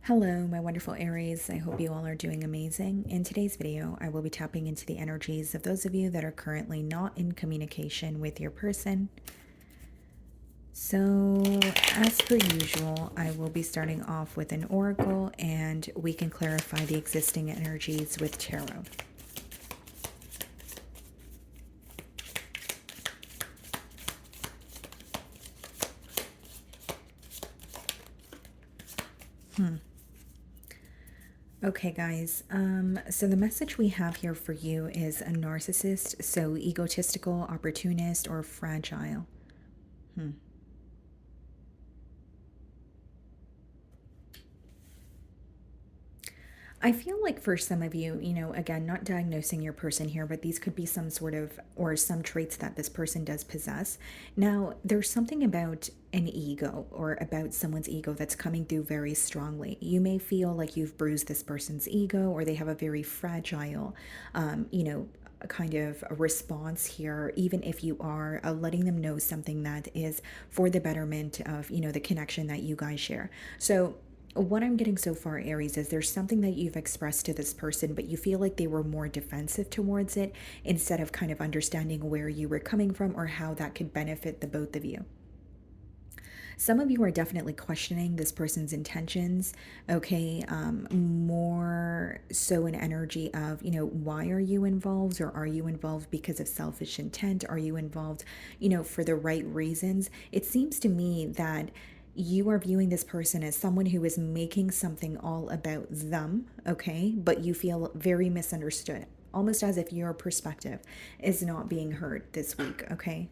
Hello, my wonderful Aries. I hope you all are doing amazing. In today's video, I will be tapping into the energies of those of you that are currently not in communication with your person. So, as per usual, I will be starting off with an oracle and we can clarify the existing energies with tarot. Okay, guys. So the message we have here for you is a narcissist, so egotistical, opportunist, or fragile. I feel like for some of you, again, not diagnosing your person here, but these could be some sort of, or some traits that this person does possess. Now, there's something about an ego or about someone's ego that's coming through very strongly. You may feel like you've bruised this person's ego, or they have a very fragile, a kind of a response here, even if you are letting them know something that is for the betterment of, the connection that you guys share. So, what I'm getting so far, Aries, is there's something that you've expressed to this person, but you feel like they were more defensive towards it instead of kind of understanding where you were coming from or how that could benefit the both of you. Some of you are definitely questioning this person's intentions, okay? More so an energy of, why are you involved, or are you involved because of selfish intent? Are you involved, for the right reasons? It seems to me that you are viewing this person as someone who is making something all about them, okay? But you feel very misunderstood, almost as if your perspective is not being heard this week, okay?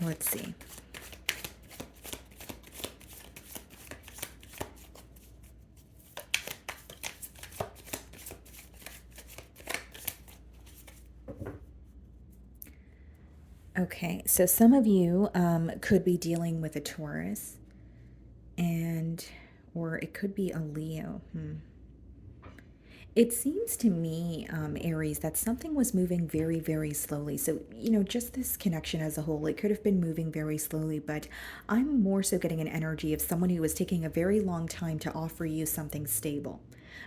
Let's see. Okay, so some of you could be dealing with a Taurus, or it could be a Leo. It seems to me, Aries, that something was moving very, very slowly. So, just this connection as a whole, it could have been moving very slowly, but I'm more so getting an energy of someone who was taking a very long time to offer you something stable.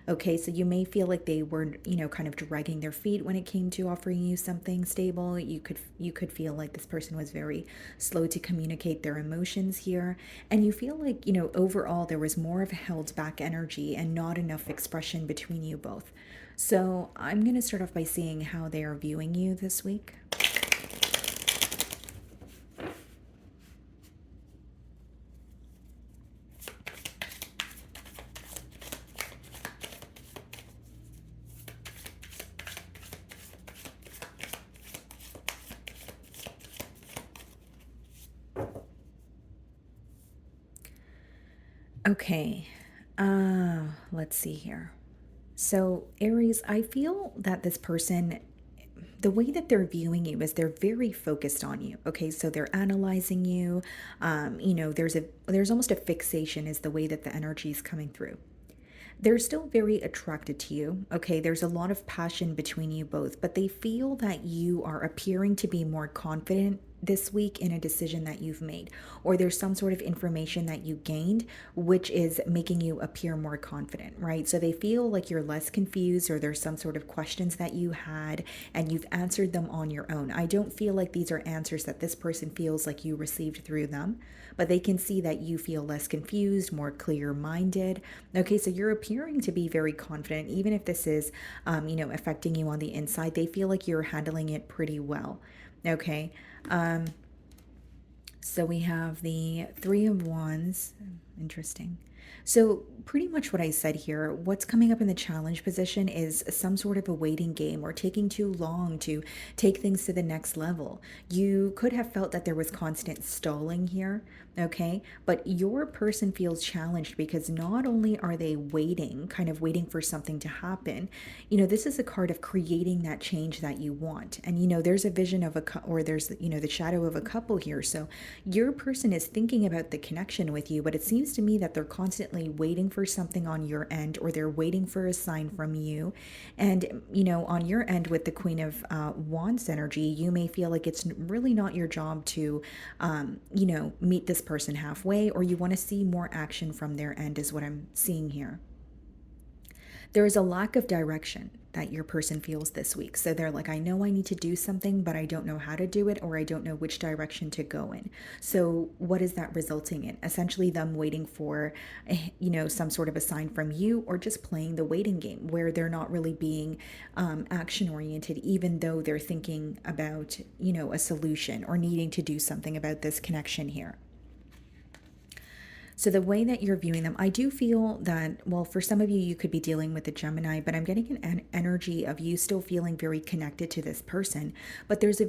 Okay, so you may feel like they were, kind of dragging their feet when it came to offering you something stable. You could feel like this person was very slow to communicate their emotions here, and you feel like, overall there was more of a held back energy and not enough expression between you both. So, I'm going to start off by seeing how they are viewing you this week. Okay, let's see here. So, Aries, I feel that this person, the way that they're viewing you is they're very focused on you. Okay, so they're analyzing you. There's almost a fixation is the way that the energy is coming through. They're still very attracted to you. Okay, there's a lot of passion between you both, but they feel that you are appearing to be more confident this week in a decision that you've made, or there's some sort of information that you gained which is making you appear more confident, right? So they feel like you're less confused, or there's some sort of questions that you had and you've answered them on your own. I don't feel like these are answers that this person feels like you received through them, but they can see that you feel less confused, more clear minded. Okay, so you're appearing to be very confident, even if this is, affecting you on the inside. They feel like you're handling it pretty well. Okay. So we have the Three of Wands. Interesting. So, pretty much what I said here, what's coming up in the challenge position is some sort of a waiting game or taking too long to take things to the next level. You could have felt that there was constant stalling here, okay? But your person feels challenged because not only are they waiting, kind of waiting for something to happen, this is a card of creating that change that you want. And, there's a vision of or there's, the shadow of a couple here. So your person is thinking about the connection with you, but it seems seems to me that they're constantly waiting for something on your end, or they're waiting for a sign from you. And, on your end with the Queen of Wands energy, you may feel like it's really not your job to, meet this person halfway, or you want to see more action from their end, is what I'm seeing here. There is a lack of direction that your person feels this week. So they're like, I know I need to do something, but I don't know how to do it, or I don't know which direction to go in. So what is that resulting in? Essentially them waiting for, some sort of a sign from you, or just playing the waiting game where they're not really being action oriented, even though they're thinking about, a solution or needing to do something about this connection here. So, the way that you're viewing them, I do feel that, well, for some of you, you could be dealing with a Gemini, but I'm getting an energy of you still feeling very connected to this person. But there's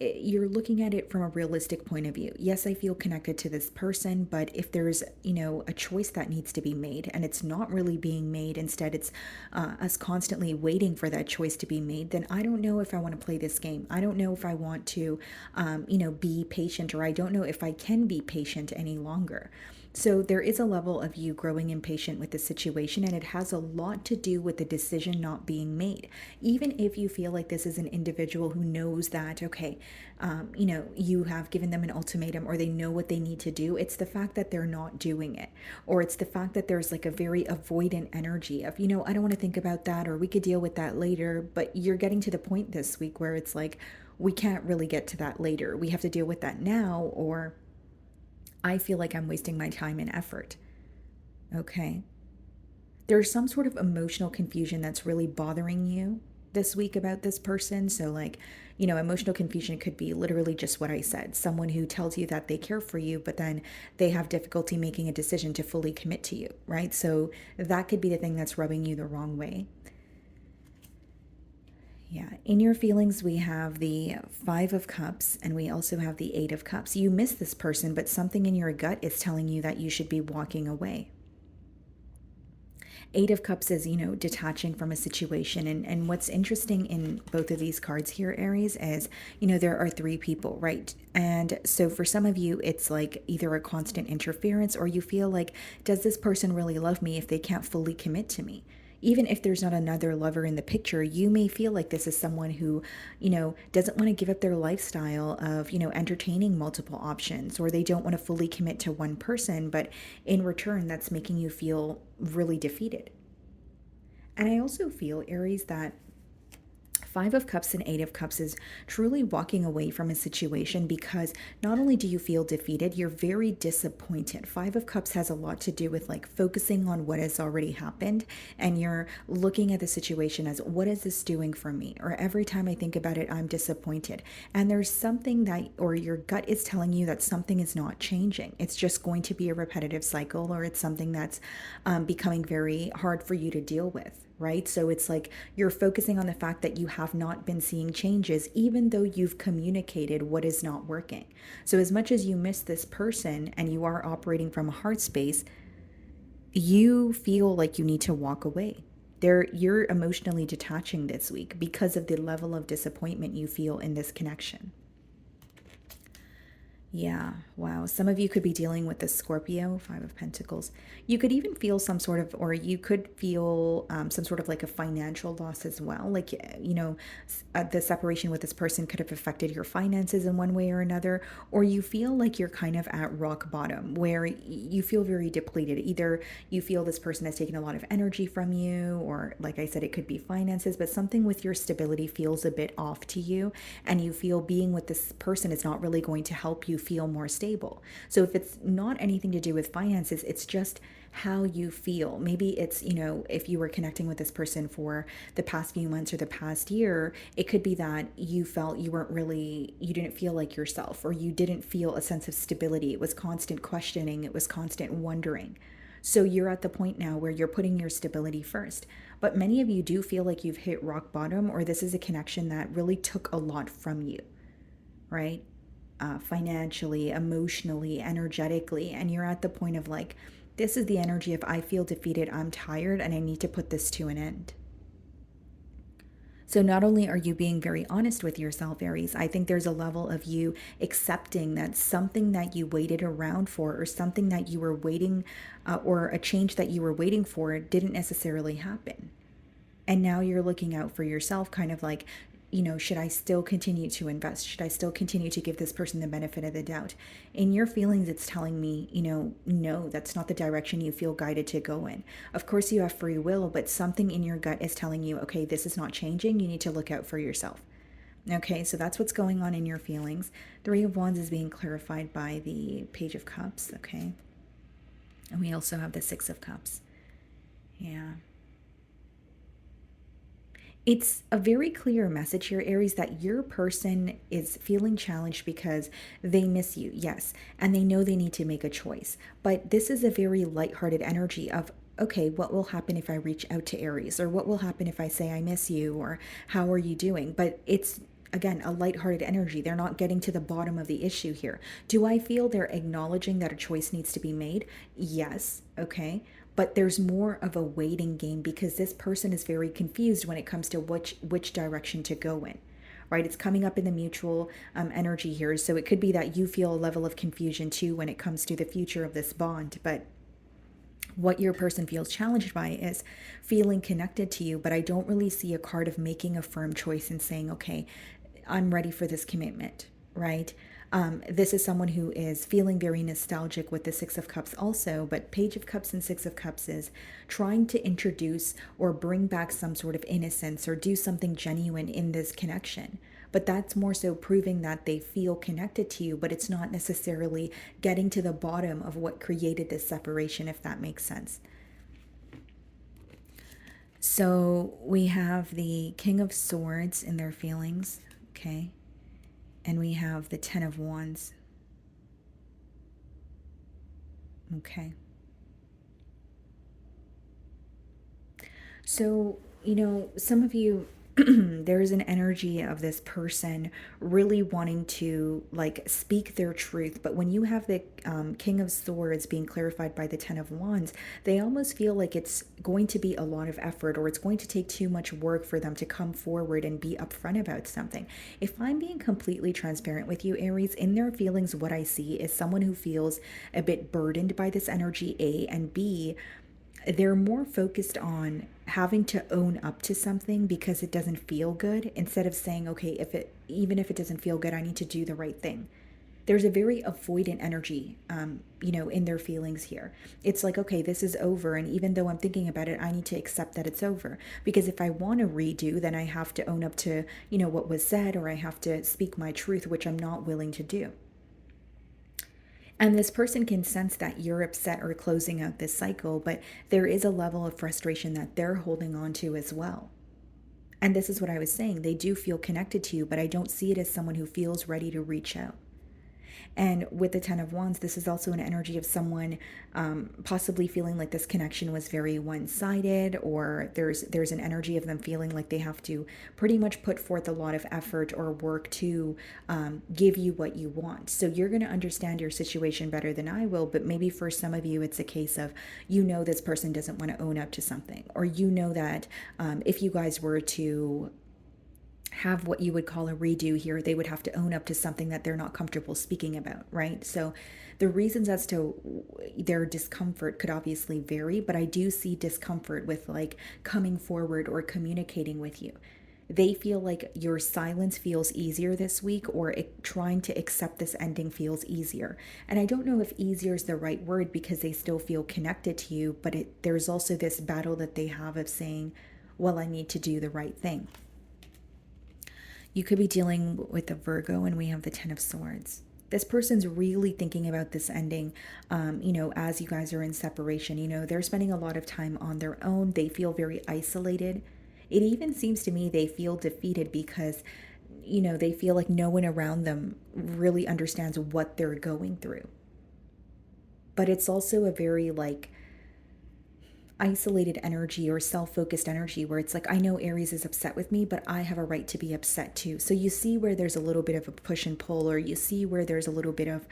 you're looking at it from a realistic point of view. Yes, I feel connected to this person, but if there's, a choice that needs to be made and it's not really being made, instead it's us constantly waiting for that choice to be made, then I don't know if I want to play this game. I don't know if I want to, be patient, or I don't know if I can be patient any longer. So there is a level of you growing impatient with the situation, and it has a lot to do with the decision not being made. Even if you feel like this is an individual who knows that, okay, you have given them an ultimatum, or they know what they need to do, it's the fact that they're not doing it. Or it's the fact that there's like a very avoidant energy of, I don't want to think about that, or we could deal with that later. But you're getting to the point this week where it's like, we can't really get to that later. We have to deal with that now, or I feel like I'm wasting my time and effort. Okay. There's some sort of emotional confusion that's really bothering you this week about this person. So, like, emotional confusion could be literally just what I said. Someone who tells you that they care for you, but then they have difficulty making a decision to fully commit to you, right? So, that could be the thing that's rubbing you the wrong way. Yeah, in your feelings, we have the Five of Cups, and we also have the Eight of Cups. You miss this person, but something in your gut is telling you that you should be walking away. Eight of Cups is, detaching from a situation. And what's interesting in both of these cards here, Aries, is, there are three people, right? And so for some of you, it's like either a constant interference, or you feel like, does this person really love me if they can't fully commit to me? Even if there's not another lover in the picture, you may feel like this is someone who, doesn't want to give up their lifestyle of, entertaining multiple options, or they don't want to fully commit to one person, but in return, that's making you feel really defeated. And I also feel, Aries, that Five of Cups and Eight of Cups is truly walking away from a situation, because not only do you feel defeated, you're very disappointed. Five of Cups has a lot to do with like focusing on what has already happened, and you're looking at the situation as, what is this doing for me? Or every time I think about it, I'm disappointed. And there's something that, or your gut is telling you that something is not changing. It's just going to be a repetitive cycle, or it's something that's becoming very hard for you to deal with. Right? So it's like you're focusing on the fact that you have not been seeing changes, even though you've communicated what is not working. So, as much as you miss this person and you are operating from a heart space, you feel like you need to walk away. You're emotionally detaching this week because of the level of disappointment you feel in this connection. Yeah, wow. Some of you could be dealing with the Scorpio, Five of Pentacles. You could even feel some sort of, or you could feel some sort of like a financial loss as well. Like, the separation with this person could have affected your finances in one way or another, or you feel like you're kind of at rock bottom where you feel very depleted. Either you feel this person has taken a lot of energy from you, or like I said, it could be finances, but something with your stability feels a bit off to you, and you feel being with this person is not really going to help you feel more stable. So if it's not anything to do with finances, it's just how you feel. Maybe it's, if you were connecting with this person for the past few months or the past year, it could be that you felt you didn't feel like yourself, or you didn't feel a sense of stability. It was constant questioning, it was constant wondering. So you're at the point now where you're putting your stability first. But many of you do feel like you've hit rock bottom, or this is a connection that really took a lot from you, right? Financially, emotionally, energetically, and you're at the point of like, this is the energy of, I feel defeated, I'm tired, and I need to put this to an end. So, not only are you being very honest with yourself, Aries, I think there's a level of you accepting that something that you waited around for, or something that you were waiting, or a change that you were waiting for, didn't necessarily happen. And now you're looking out for yourself, kind of like, should I still continue to invest? Should I still continue to give this person the benefit of the doubt? In your feelings, it's telling me, no, that's not the direction you feel guided to go in. Of course, you have free will, but something in your gut is telling you, okay, this is not changing. You need to look out for yourself. Okay, so that's what's going on in your feelings. Three of Wands is being clarified by the Page of Cups. Okay. And we also have the Six of Cups. Yeah. It's a very clear message here, Aries, that your person is feeling challenged because they miss you, yes, and they know they need to make a choice. But this is a very lighthearted energy of, okay, what will happen if I reach out to Aries? Or what will happen if I say I miss you? Or how are you doing? But it's, again, a lighthearted energy. They're not getting to the bottom of the issue here. Do I feel they're acknowledging that a choice needs to be made? Yes. Okay. But there's more of a waiting game because this person is very confused when it comes to which direction to go in. Right? It's coming up in the mutual energy here. So it could be that you feel a level of confusion too when it comes to the future of this bond. But what your person feels challenged by is feeling connected to you, but I don't really see a card of making a firm choice and saying, okay, I'm ready for this commitment, right? This is someone who is feeling very nostalgic with the Six of Cups also, but Page of Cups and Six of Cups is trying to introduce or bring back some sort of innocence or do something genuine in this connection. But that's more so proving that they feel connected to you, but it's not necessarily getting to the bottom of what created this separation, if that makes sense. So we have the King of Swords in their feelings, okay? And we have the Ten of Wands. Okay. So, some of you, there's an energy of this person really wanting to like speak their truth. But when you have the King of Swords being clarified by the Ten of Wands, they almost feel like it's going to be a lot of effort, or it's going to take too much work for them to come forward and be upfront about something. If I'm being completely transparent with you, Aries, in their feelings, what I see is someone who feels a bit burdened by this energy, A, and B, they're more focused on having to own up to something because it doesn't feel good, instead of saying, okay, even if it doesn't feel good, I need to do the right thing. There's a very avoidant energy, in their feelings here. It's like, okay, this is over, and even though I'm thinking about it, I need to accept that it's over, because if I want to redo, then I have to own up to, what was said, or I have to speak my truth, which I'm not willing to do. And this person can sense that you're upset or closing out this cycle, but there is a level of frustration that they're holding on to as well. And this is what I was saying. They do feel connected to you, but I don't see it as someone who feels ready to reach out. And with the Ten of Wands, this is also an energy of someone possibly feeling like this connection was very one-sided, or there's an energy of them feeling like they have to pretty much put forth a lot of effort or work to give you what you want. So you're going to understand your situation better than I will, but maybe for some of you, it's a case of, this person doesn't want to own up to something, or that if you guys were to have what you would call a redo here, they would have to own up to something that they're not comfortable speaking about, right? So the reasons as to their discomfort could obviously vary, but I do see discomfort with like coming forward or communicating with you. They feel like your silence feels easier this week, or trying to accept this ending feels easier. And I don't know if easier is the right word, because they still feel connected to you, but there's also this battle that they have of saying, well, I need to do the right thing. You could be dealing with a Virgo, and we have the Ten of Swords. This person's really thinking about this ending, as you guys are in separation. They're spending a lot of time on their own. They feel very isolated. It even seems to me they feel defeated because, they feel like no one around them really understands what they're going through. But it's also a very like isolated energy or self-focused energy where it's like, I know Aries is upset with me, but I have a right to be upset too. So you see where there's a little bit of a push and pull, or you see where there's a little bit of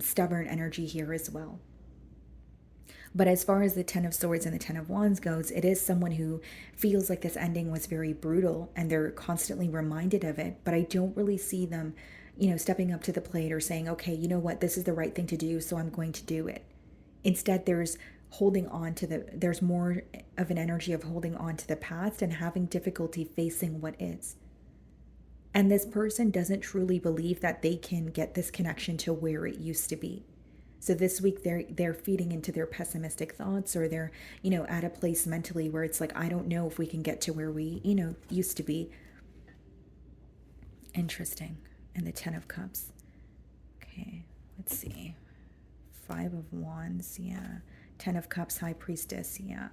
stubborn energy here as well. But as far as the Ten of Swords and the Ten of Wands goes, it is someone who feels like this ending was very brutal and they're constantly reminded of it. But I don't really see them, stepping up to the plate or saying, okay, you know what, this is the right thing to do, so I'm going to do it. Instead, there's more of an energy of holding on to the past and having difficulty facing what is. And this person doesn't truly believe that they can get this connection to where it used to be. So this week they're feeding into their pessimistic thoughts, or they're, at a place mentally where it's like, I don't know if we can get to where we, used to be. Interesting. And the Ten of Cups. Okay, let's see. Five of Wands, yeah. Ten of Cups, High Priestess, yeah.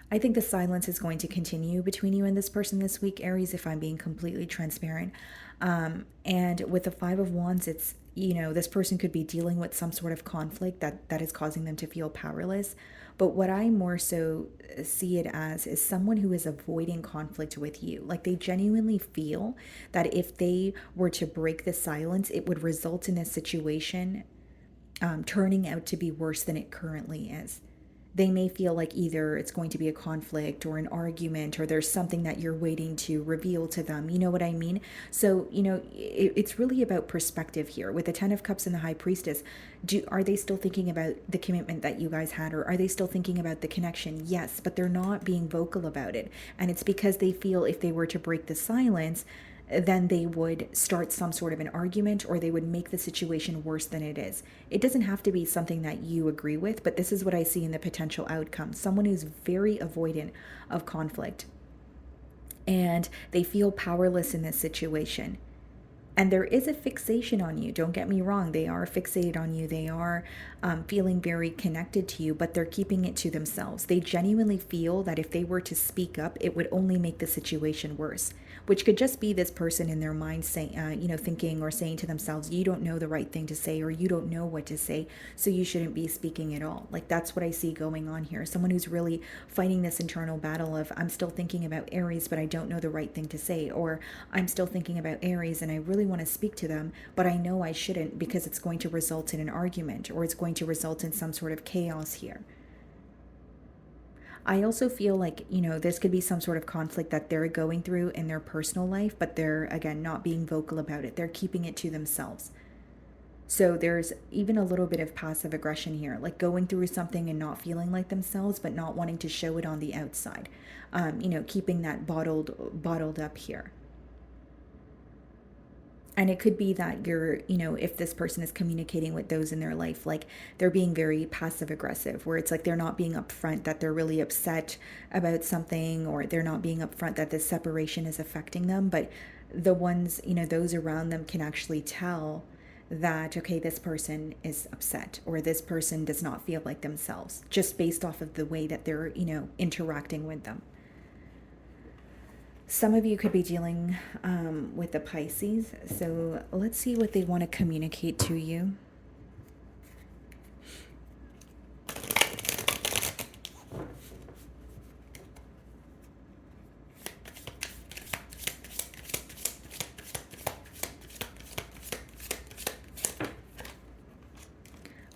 I think the silence is going to continue between you and this person this week, Aries, if I'm being completely transparent. And with the Five of Wands, it's, this person could be dealing with some sort of conflict that is causing them to feel powerless. But what I more so see it as is someone who is avoiding conflict with you. Like they genuinely feel that if they were to break the silence, it would result in a situation turning out to be worse than it currently is. They may feel like either it's going to be a conflict or an argument, or there's something that you're waiting to reveal to them. You know what I mean? So, it's really about perspective here. With the Ten of Cups and the High Priestess, are they still thinking about the commitment that you guys had, or are they still thinking about the connection? Yes, but they're not being vocal about it. And it's because they feel if they were to break the silence, then they would start some sort of an argument, or they would make the situation worse than it is. It doesn't have to be something that you agree with, but this is what I see in the potential outcome. Someone who's very avoidant of conflict, and they feel powerless in this situation. And there is a fixation on you. Don't get me wrong. They are fixated on you. They are feeling very connected to you, but they're keeping it to themselves. They genuinely feel that if they were to speak up, it would only make the situation worse, which could just be this person in their mind saying, thinking or saying to themselves, you don't know the right thing to say, or you don't know what to say, so you shouldn't be speaking at all. Like that's what I see going on here. Someone who's really fighting this internal battle of, I'm still thinking about Aries, but I don't know the right thing to say, or I'm still thinking about Aries and I really want to speak to them, but I know I shouldn't because it's going to result in an argument, or it's going to result in some sort of chaos here. I also feel like, this could be some sort of conflict that they're going through in their personal life, but they're, again, not being vocal about it. They're keeping it to themselves. So there's even a little bit of passive aggression here, like going through something and not feeling like themselves, but not wanting to show it on the outside. Keeping that bottled up here. And it could be that if this person is communicating with those in their life, like they're being very passive aggressive, where it's like they're not being upfront that they're really upset about something, or they're not being upfront that this separation is affecting them. But the ones, those around them can actually tell that, okay, this person is upset, or this person does not feel like themselves, just based off of the way that they're, interacting with them. Some of you could be dealing with the Pisces. So let's see what they want to communicate to you.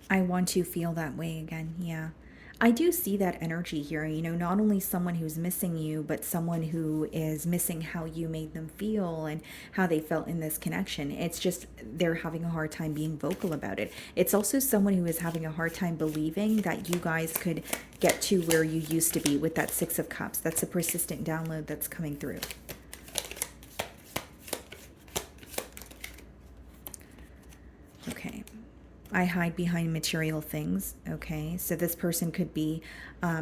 I want to feel that way again. Yeah. I do see that energy here, not only someone who's missing you, but someone who is missing how you made them feel and how they felt in this connection. It's just they're having a hard time being vocal about it. It's also someone who is having a hard time believing that you guys could get to where you used to be with that Six of Cups. That's a persistent download that's coming through. Okay. I hide behind material things. Okay, so this person could be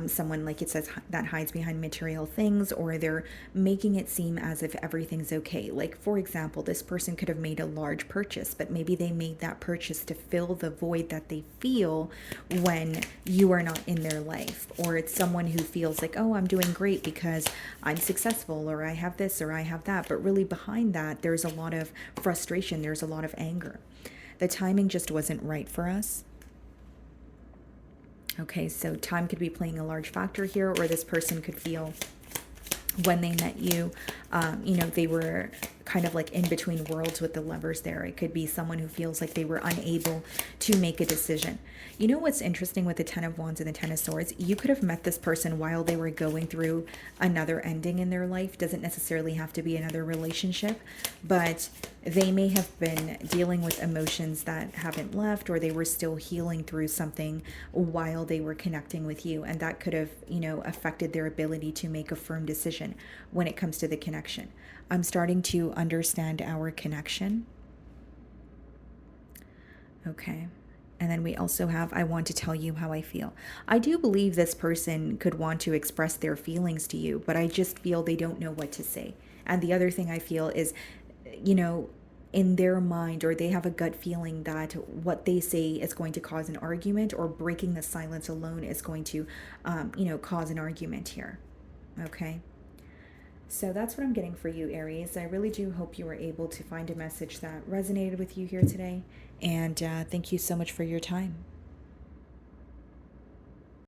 someone, like it says, that hides behind material things, or they're making it seem as if everything's okay. Like, for example, this person could have made a large purchase, but maybe they made that purchase to fill the void that they feel when you are not in their life. Or it's someone who feels like, oh, I'm doing great because I'm successful, or I have this, or I have that. But really behind that, there's a lot of frustration. There's a lot of anger. The timing just wasn't right for us. Okay, so time could be playing a large factor here, or this person could feel when they met you, they were kind of like in between worlds with the lovers there. It could be someone who feels like they were unable to make a decision. You know what's interesting with the Ten of Wands and the Ten of Swords? You could have met this person while they were going through another ending in their life. Doesn't necessarily have to be another relationship, but they may have been dealing with emotions that haven't left, or they were still healing through something while they were connecting with you. And that could have, affected their ability to make a firm decision when it comes to the connection. I'm starting to understand our connection. Okay. And then we also have, I want to tell you how I feel. I do believe this person could want to express their feelings to you, but I just feel they don't know what to say. And the other thing I feel is, you know, in their mind, or they have a gut feeling that what they say is going to cause an argument, or breaking the silence alone is going to, cause an argument here. Okay. So that's what I'm getting for you, Aries. I really do hope you were able to find a message that resonated with you here today. And thank you so much for your time.